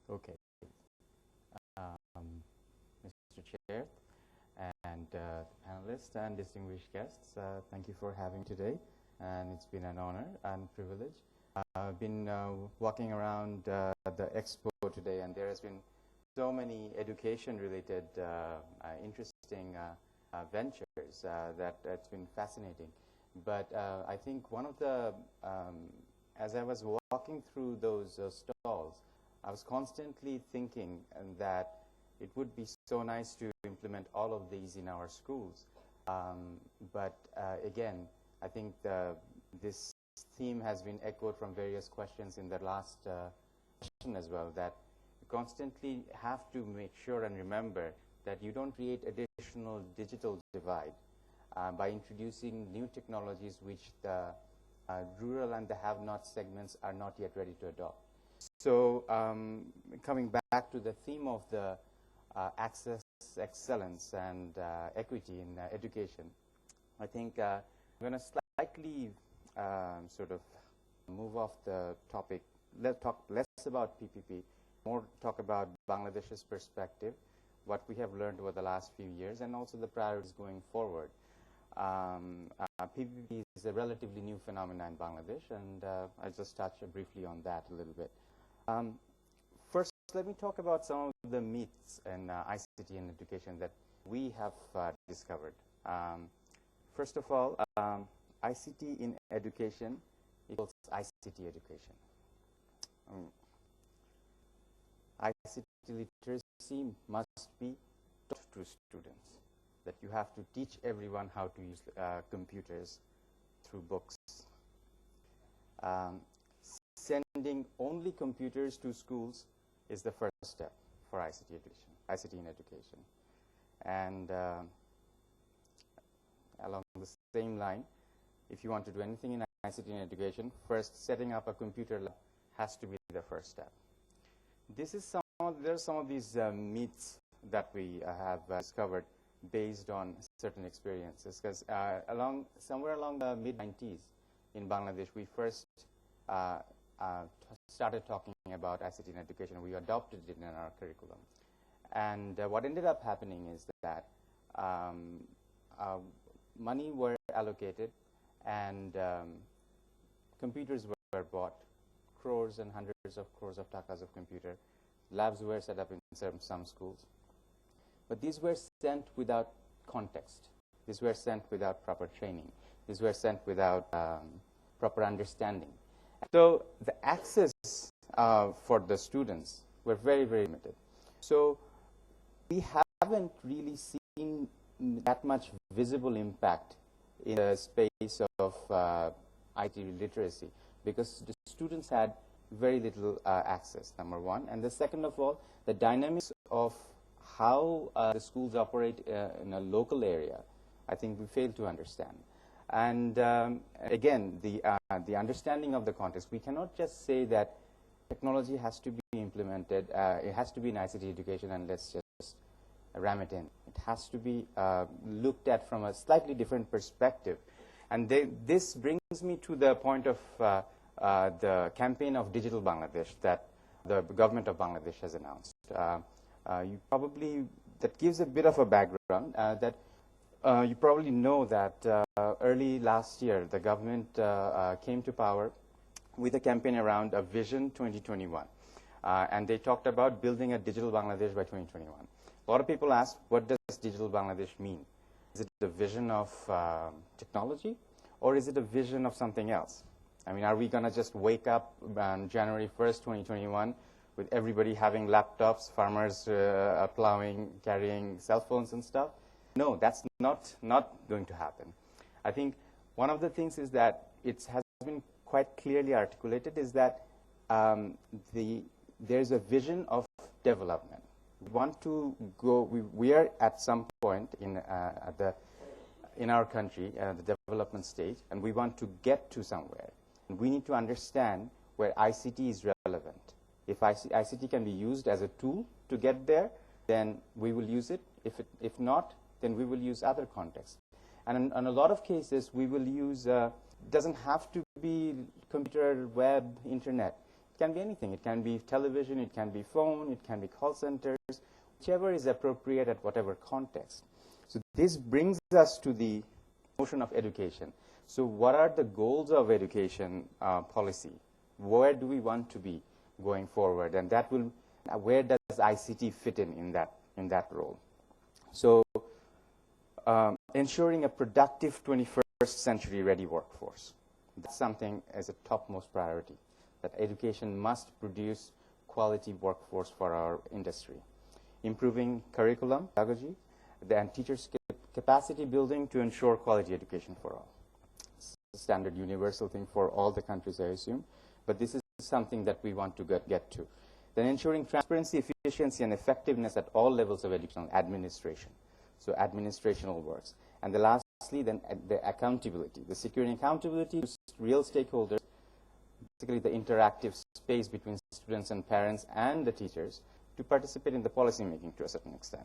Okay. Mr. Chair and panelists and distinguished guests, thank you for having me today, and it's been an honor and privilege. I've been walking around the expo today, and there has been so many education-related interesting ventures that it's been fascinating. But I think one of the, as I was walking through those stalls, I was constantly thinking that it would be so nice to implement all of these in our schools. But again, I think this theme has been echoed from various questions in the last session as well, that you constantly have to make sure and remember that you don't create additional digital divide by introducing new technologies which the rural and the have-not segments are not yet ready to adopt. So coming back to the theme of the access, excellence, and equity in education, I think I'm going to slightly sort of move off the topic. Let's talk less about PPP, more talk about Bangladesh's perspective, what we have learned over the last few years, and also the priorities going forward. PPP is a relatively new phenomenon in Bangladesh, and I'll just touch briefly on that a little bit. First, let me talk about some of the myths in ICT in education that we have discovered. First of all, ICT in education equals ICT education. ICT literacy must be taught to students, that you have to teach everyone how to use computers through books. Sending only computers to schools is the first step for ICT in education. And along the same line, if you want to do anything in ICT in education, first setting up a computer lab has to be the first step. There are some of these myths that we have discovered based on certain experiences, because somewhere along the mid-90s in Bangladesh, we first started talking about ICT in education. We adopted it in our curriculum. And what ended up happening is that money were allocated and computers were bought, crores and hundreds of crores of takas of computer. Labs were set up in some schools. But these were sent without context. These were sent without proper training. These were sent without proper understanding. So the access for the students were very, very limited. So we haven't really seen that much visible impact in the space of IT literacy, because the students had very little access, number one. And the second of all, the dynamics of how the schools operate in a local area, I think we failed to understand. And again, the understanding of the context, we cannot just say that technology has to be implemented, it has to be in ICT education, and let's just ram it in. It has to be looked at from a slightly different perspective. And this brings me to the point of the campaign of Digital Bangladesh that the government of Bangladesh has announced. That gives a bit of a background that you probably know that early last year, the government came to power with a campaign around a Vision 2021. And they talked about building a digital Bangladesh by 2021. A lot of people ask, what does digital Bangladesh mean? Is it a vision of technology, or is it a vision of something else? I mean, are we going to just wake up on January 1st, 2021, with everybody having laptops, farmers plowing, carrying cell phones and stuff? No, that's not going to happen. I think one of the things is that it has been quite clearly articulated is that there's a vision of development. We want to go, we are at some point in our country, the development stage, and we want to get to somewhere. And we need to understand where ICT is relevant. If ICT can be used as a tool to get there, then we will use it. If not, then we will use other contexts. And in a lot of cases, we will use, doesn't have to be computer, web, internet. It can be anything. It can be television, it can be phone, it can be call centers, whichever is appropriate at whatever context. So this brings us to the notion of education. So what are the goals of education policy? Where do we want to be going forward? And that will, where does ICT fit in that role? So ensuring a productive 21st century ready workforce. That's something as a topmost priority, that education must produce quality workforce for our industry. Improving curriculum, pedagogy, and teachers' capacity building to ensure quality education for all. It's a standard universal thing for all the countries, I assume, but this is something that we want to get to. Then ensuring transparency, efficiency, and effectiveness at all levels of educational administration. So administrational works. And the lastly, then the accountability, the securing accountability to real stakeholders, basically the interactive space between students and parents and the teachers to participate in the policy making to a certain extent.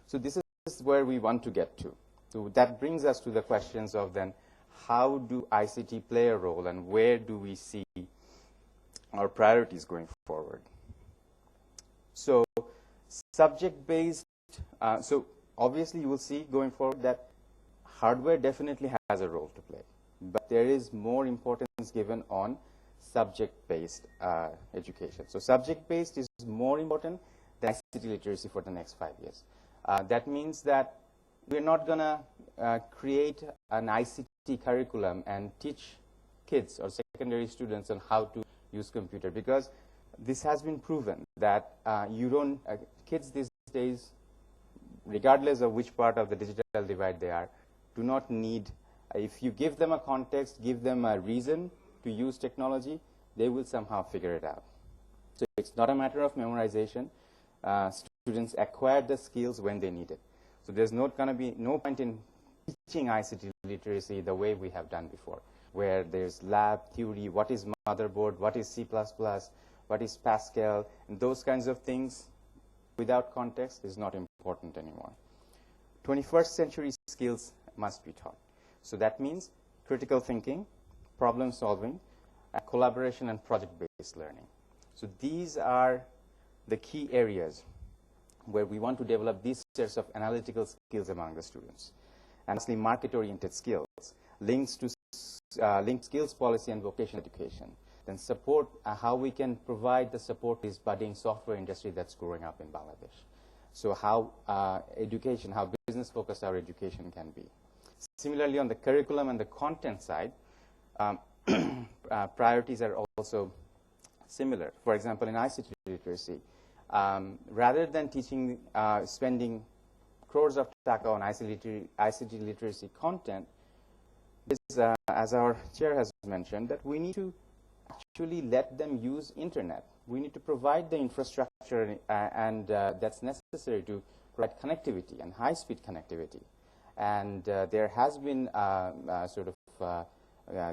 So this is where we want to get to. So that brings us to the questions of then, how do ICT play a role and where do we see our priorities going forward? So subject-based, so obviously you will see going forward that hardware definitely has a role to play, but there is more importance given on subject-based education. So subject-based is more important than ICT literacy for the next 5 years. That means that we're not going to create an ICT curriculum and teach kids or secondary students on how to use computer, because this has been proven that kids these days, regardless of which part of the digital divide they are, do not need, if you give them a context, give them a reason to use technology, they will somehow figure it out. So it's not a matter of memorization. Students acquire the skills when they need it. So there's not going to be no point in teaching ICT literacy the way we have done before, where there's lab theory, what is motherboard, what is C++, what is Pascal, and those kinds of things without context is not important anymore. 21st century skills must be taught. So that means critical thinking, problem solving, collaboration, and project-based learning. So these are the key areas where we want to develop these sets of analytical skills among the students. And lastly, market-oriented skills, linked skills policy and vocational education. Then support, how we can provide the support to this budding software industry that's growing up in Bangladesh. So how education, how business-focused our education can be. Similarly, on the curriculum and the content side, priorities are also similar. For example, in ICT literacy, rather than teaching, spending crores of taka on ICT literacy content, is, as our chair has mentioned, that we need to actually let them use internet. We need to provide the infrastructure and that's necessary to provide connectivity and high-speed connectivity. And there has been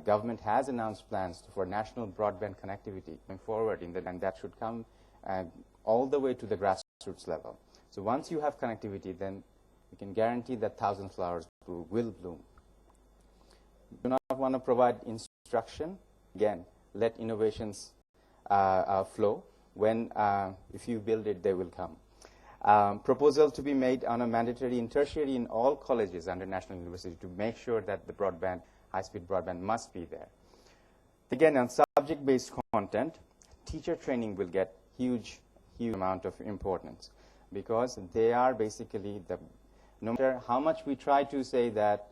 government has announced plans for national broadband connectivity going forward, and that should come all the way to the grassroots level. So once you have connectivity, then you can guarantee that 1,000 flowers will bloom. You do not want to provide instruction. Again, let innovations flow. When, if you build it, they will come. Proposal to be made on a mandatory and tertiary in all colleges under national university to make sure that the broadband, high-speed broadband must be there. Again, on subject-based content, teacher training will get huge amount of importance, because they are basically no matter how much we try to say that,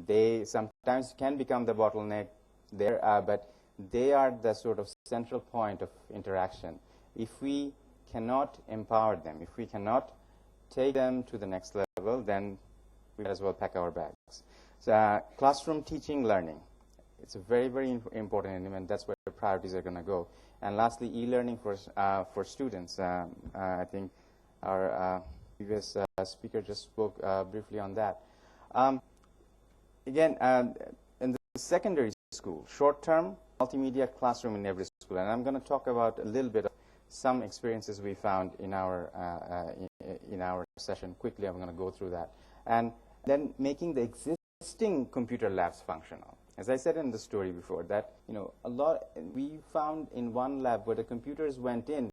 they sometimes can become the bottleneck there, but they are the sort of central point of interaction. If we cannot empower them, if we cannot take them to the next level, then we might as well pack our bags. So classroom teaching, learning. It's a very, very important element. That's where the priorities are going to go. And lastly, e-learning for students. I think our previous speaker just spoke briefly on that. Again, in the secondary school, short-term multimedia classroom in every school. And I'm going to talk about a little bit of some experiences we found in our session. Quickly, I'm going to go through that. And then making the existing computer labs functional. As I said in the story before, that a lot we found in one lab where the computers went in,